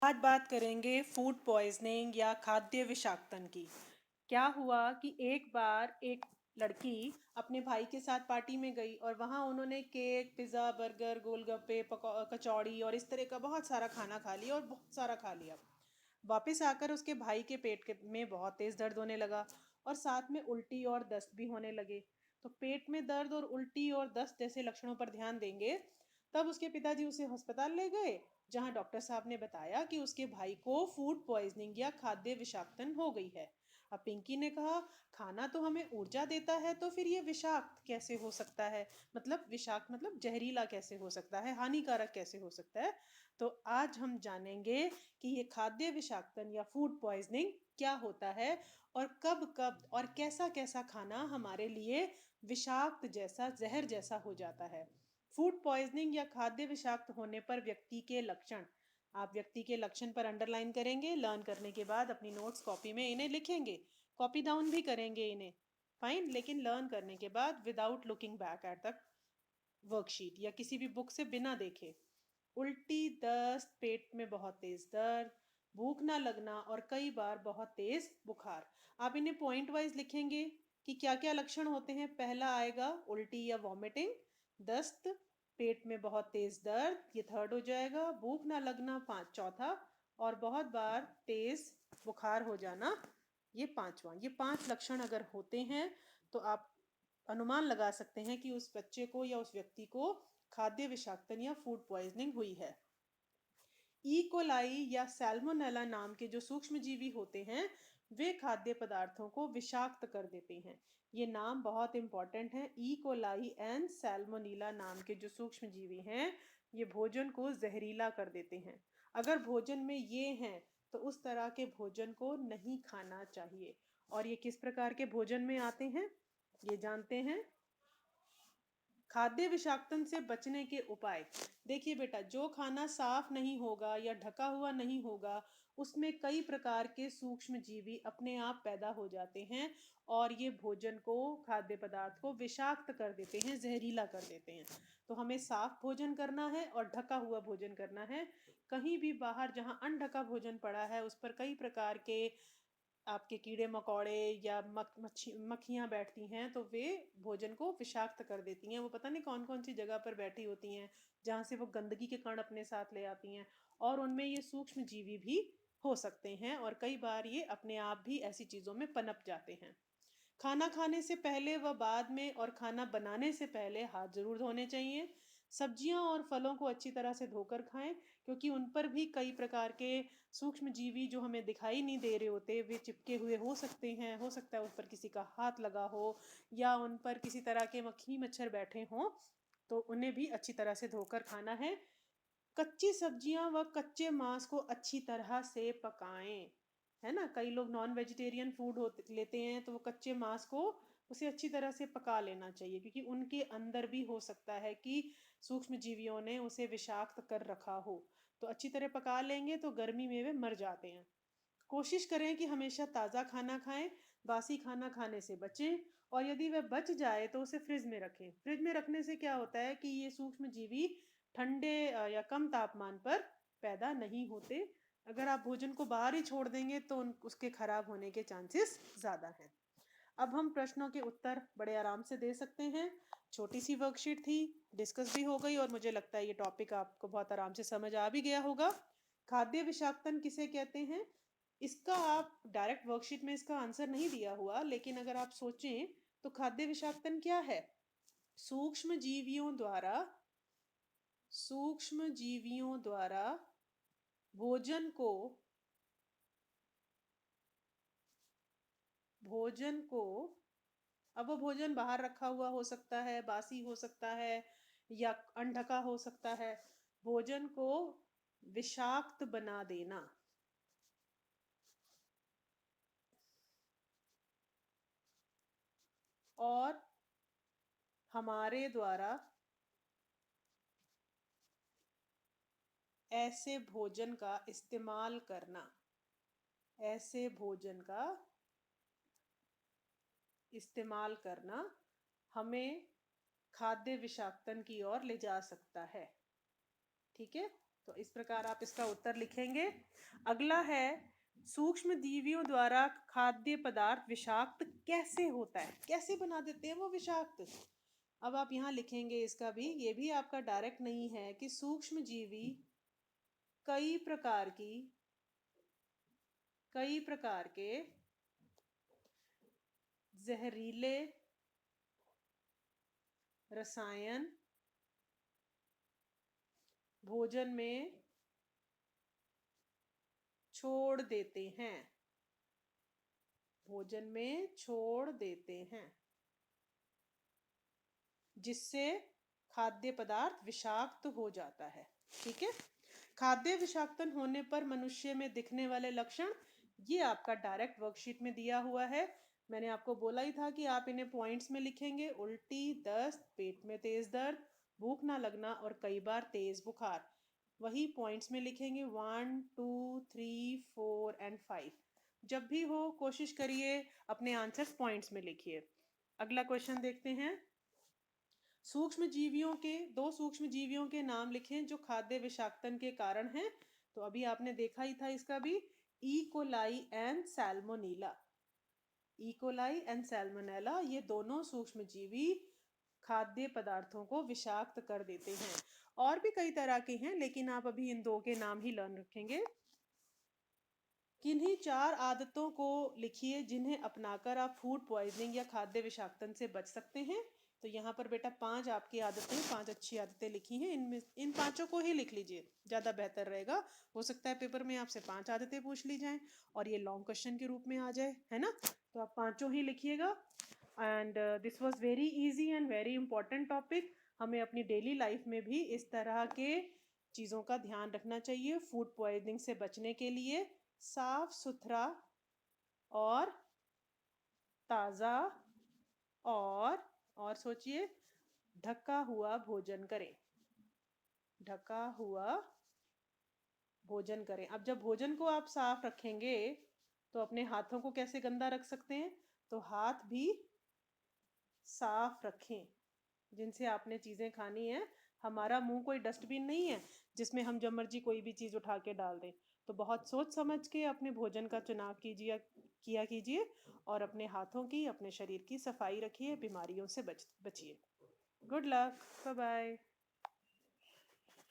आज बात करेंगे फूड पॉइजनिंग या खाद्य विषाक्तन की। क्या हुआ कि एक बार एक लड़की अपने भाई के साथ पार्टी में गई और वहाँ उन्होंने केक, पिज़्ज़ा, बर्गर, गोलगप्पे, कचौड़ी और इस तरह का बहुत सारा खाना खा लिया और बहुत सारा खा लिया। वापस आकर उसके भाई के में बहुत तेज़ दर्द होने लगा और साथ में उल्टी और दस्त भी होने लगे। तो पेट में दर्द और उल्टी और दस्त जैसे लक्षणों पर ध्यान देंगे। तब उसके पिताजी उसे अस्पताल ले गए, जहां डॉक्टर साहब ने बताया कि उसके भाई को फूड पॉइजनिंग या खाद्य विषाक्तन हो गई है। अब पिंकी ने कहा, खाना तो हमें ऊर्जा देता है, तो फिर ये विषाक्त कैसे हो सकता है? मतलब विषाक्त मतलब जहरीला कैसे हो सकता है, हानिकारक कैसे हो सकता है? तो आज हम जानेंगे कि ये खाद्य विषाक्तन या फूड पॉइजनिंग क्या होता है और कब कब और कैसा कैसा खाना हमारे लिए विषाक्त जैसा, जहर जैसा हो जाता है। फूड पॉइजनिंग या खाद्य विषाक्त होने पर व्यक्ति के लक्षण, आप व्यक्ति के लक्षण पर अंडरलाइन करेंगे। लर्न करने के बाद अपनी नोट्स कॉपी में इन्हें लिखेंगे, कॉपी डाउन भी करेंगे इन्हें। फाइन, लेकिन लर्न करने के बाद without looking back at the worksheet या किसी भी बुक से बिना देखे। उल्टी, दस्त, पेट में बहुत तेज दर्द, भूख ना लगना और कई बार बहुत तेज बुखार। आप इन्हें पॉइंट वाइज लिखेंगे कि क्या क्या लक्षण होते हैं। पहला आएगा उल्टी या वॉमिटिंग, दस्त, पेट में बहुत तेज दर्द, ये थर्ड हो जाएगा। भूख ना लगना पांच, चौथा। और बहुत बार तेज बुखार हो जाना, ये पांचवा। ये पांच लक्षण अगर होते हैं तो आप अनुमान लगा सकते हैं कि उस बच्चे को या उस व्यक्ति को खाद्य विषाक्तन या फूड पॉइजनिंग हुई है। कोलाई या सैल्मोनेला नाम के जो सूक्ष्म जीवी होते हैं, वे खाद्य पदार्थों को विषाक्त कर देते हैं। ये नाम बहुत इंपॉर्टेंट है। कोलाई एंड सैल्मोनीला नाम के जो सूक्ष्म जीवी हैं, ये भोजन को जहरीला कर देते हैं। अगर भोजन में ये हैं तो उस तरह के भोजन को नहीं खाना चाहिए। और ये किस प्रकार के भोजन में आते हैं, ये जानते हैं। खाद्य विषाक्तन से बचने के उपाय। देखिए बेटा, जो खाना साफ नहीं होगा या ढका हुआ नहीं होगा, उसमें कई प्रकार के सूक्ष्म जीवी अपने आप पैदा हो जाते हैं और ये भोजन को, खाद्य पदार्थ को विषाक्त कर देते हैं, जहरीला कर देते हैं। तो हमें साफ भोजन करना है और ढका हुआ भोजन करना है। कहीं भी बाहर जहां अनढका भोजन पड़ा है उस पर कई प्रकार के आपके कीड़े मकोड़े या मक्खियां बैठती हैं, तो वे भोजन को विषाक्त कर देती हैं। वो पता नहीं कौन कौन सी जगह पर बैठी होती हैं जहां से वो गंदगी के कण अपने साथ ले आती हैं। और उनमें ये सूक्ष्म जीवी भी हो सकते हैं और कई बार ये अपने आप भी ऐसी चीजों में पनप जाते हैं। खाना खाने से पहले व बाद में और खाना बनाने से पहले हाथ जरूर धोने चाहिए। सब्जियां और फलों को अच्छी तरह से धोकर खाएं, क्योंकि उन पर भी कई प्रकार के सूक्ष्म जीवी जो हमें दिखाई नहीं दे रहे होते, वे चिपके हुए हो सकते हैं। हो सकता है उस पर किसी का हाथ लगा हो या उन पर किसी तरह के मक्खी मच्छर बैठे हों, तो उन्हें भी अच्छी तरह से धोकर खाना है। कच्ची सब्जियां व कच्चे मांस को अच्छी तरह से पकाएं। है ना, कई लोग नॉन वेजिटेरियन फूड लेते हैं, तो वो कच्चे मांस को, उसे अच्छी तरह से पका लेना चाहिए, क्योंकि उनके अंदर भी हो सकता है कि सूक्ष्म जीवियों ने उसे विषाक्त कर रखा हो। तो अच्छी तरह पका लेंगे तो गर्मी में वे मर जाते हैं। कोशिश करें कि हमेशा ताज़ा खाना खाएं, बासी खाना खाने से बचें। और यदि वह बच जाए तो उसे फ्रिज में रखें। फ्रिज में रखने से क्या होता है कि ये सूक्ष्म जीवी ठंडे या कम तापमान पर पैदा नहीं होते। अगर आप भोजन को बाहर ही छोड़ देंगे तो उसके खराब होने के चांसेस ज़्यादा हैं। अब हम प्रश्नों के उत्तर बड़े आराम से दे सकते हैं। छोटी सी वर्कशीट थी, डिस्कस भी हो गई और मुझे लगता है ये टॉपिक आपको बहुत आराम से समझ आ भी गया होगा। खाद्य विषाक्तन किसे कहते हैं, इसका आप डायरेक्ट वर्कशीट में इसका आंसर नहीं दिया हुआ, लेकिन अगर आप सोचें तो खाद्य विषाक्तन क्या है? सूक्ष्म जीवियों द्वारा, सूक्ष्म जीवियों द्वारा भोजन को, भोजन को, अब वो भोजन बाहर रखा हुआ हो सकता है, बासी हो सकता है या अनढका हो सकता है, भोजन को विषाक्त बना देना। और हमारे द्वारा ऐसे भोजन का इस्तेमाल करना, ऐसे भोजन का इस्तेमाल करना हमें खाद्य विषाक्तन की ओर ले जा सकता है। ठीक है। तो इस प्रकार आप इसका उत्तर लिखेंगे। अगला है, सूक्ष्म जीवियों द्वारा खाद्य पदार्थ विषाक्त कैसे होता है, कैसे बना देते हैं वो विषाक्त। अब आप यहाँ लिखेंगे इसका भी, ये भी आपका डायरेक्ट नहीं है कि सूक्ष्म जीवी कई प्रकार के जहरीले रसायन भोजन में छोड़ देते हैं, भोजन में छोड़ देते हैं, जिससे खाद्य पदार्थ विषाक्त हो जाता है। ठीक है, खाद्य विषाक्तन होने पर मनुष्य में दिखने वाले लक्षण, ये आपका डायरेक्ट वर्कशीट में दिया हुआ है। मैंने आपको बोला ही था कि आप इन्हें पॉइंट्स में लिखेंगे। उल्टी, दस्त, पेट में तेज दर्द, भूख ना लगना और कई बार तेज बुखार, वही पॉइंट्स में लिखेंगे 1, 2, 3, 4 एंड 5। जब भी हो कोशिश करिए अपने आंसर्स पॉइंट्स में लिखिए। अगला क्वेश्चन देखते हैं। दो सूक्ष्म जीवियों के नाम लिखें जो खाद्य विषाक्तन के कारण हैं। तो अभी आपने देखा ही था इसका भी, E coli and salmonella. E coli and salmonella, ये दोनों सूक्ष्म जीवी खाद्य पदार्थों को विषाक्त कर देते हैं। और भी कई तरह के हैं, लेकिन आप अभी इन दो के नाम ही लर्न रखेंगे। किन्हीं 4 आदतों को लिखिए जिन्हें अपनाकर आप फूड पॉइजनिंग या खाद्य विषाक्तन से बच सकते हैं। तो यहाँ पर बेटा 5 आपकी आदतें, 5 अच्छी आदतें लिखी हैं। इनमें इन 5 को ही लिख लीजिए, ज़्यादा बेहतर रहेगा। हो सकता है पेपर में आपसे 5 आदतें पूछ ली जाएं और ये लॉन्ग क्वेश्चन के रूप में आ जाए, है ना। तो आप 5 ही लिखिएगा। And this was very easy and very important topic. हमें अपनी डेली लाइफ में भी इस तरह के चीज़ों का ध्यान रखना चाहिए फूड पॉइजनिंग से बचने के लिए। साफ सुथरा और ताज़ा और सोचिए, ढका हुआ भोजन करें, ढका हुआ भोजन करें। अब जब भोजन को आप साफ रखेंगे तो अपने हाथों को कैसे गंदा रख सकते हैं, तो हाथ भी साफ रखें जिनसे आपने चीज़ें खानी है। हमारा मुंह कोई डस्टबिन नहीं है जिसमें हम जब मर्जी कोई भी चीज़ उठा के डाल दें। तो बहुत सोच समझ के अपने भोजन का चुनाव कीजिए और अपने हाथों की, अपने शरीर की सफाई रखिए, बीमारियों से बचिए। Good luck, bye bye.